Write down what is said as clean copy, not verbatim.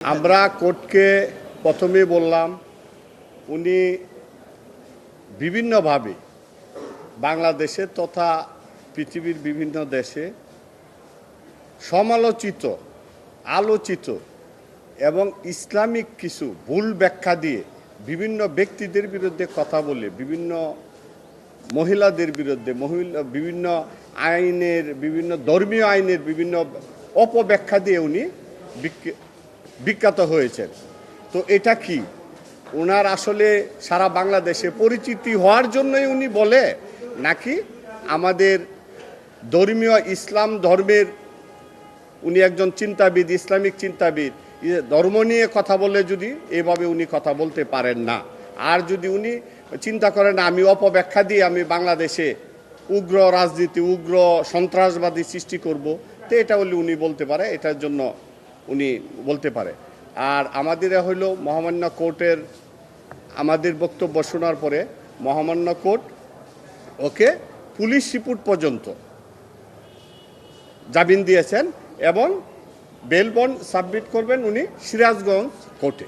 আমরা কোর্টকে প্রথমেই বললাম উনি বিভিন্নভাবে বাংলাদেশে তথা পৃথিবীর বিভিন্ন দেশে সমালোচিত আলোচিত এবং ইসলামিক কিছু ভুল ব্যাখ্যা দিয়ে বিভিন্ন ব্যক্তিদের বিরুদ্ধে কথা বলে বিভিন্ন মহিলাদের বিরুদ্ধে বিভিন্ন আইনের বিভিন্ন ধর্মীয় আইনের বিভিন্ন অপব্যাখ্যা দিয়ে উনি বিখ্যাত হয়েছেন। তো এটা কি ওনার আসলে সারা বাংলাদেশে পরিচিতি হওয়ার জন্যই উনি বলে, নাকি আমাদের ধর্মীয় ইসলাম ধর্মের উনি একজন চিন্তাবিদ, ইসলামিক চিন্তাবিদ, ধর্ম নিয়ে কথা বলে যদি এভাবে উনি কথা বলতে পারেন না, আর যদি উনি চিন্তা করেন আমি অপব্যাখ্যা দিয়ে আমি বাংলাদেশে উগ্র রাজনীতি উগ্র সন্ত্রাসবাদী সৃষ্টি করব, তো এটা হলে উনি বলতে পারে, এটার জন্য উনি বলতে পারে। আর আমাদের হইল মহামান্য কোর্টের আমাদের বক্তব্য শোনার পরে মহামান্য কোর্ট ওকে পুলিশ রিপোর্ট পর্যন্ত জামিন দিয়েছেন এবং বেল বন্ড সাবমিট করবেন উনি সিরাজগঞ্জ কোর্টে।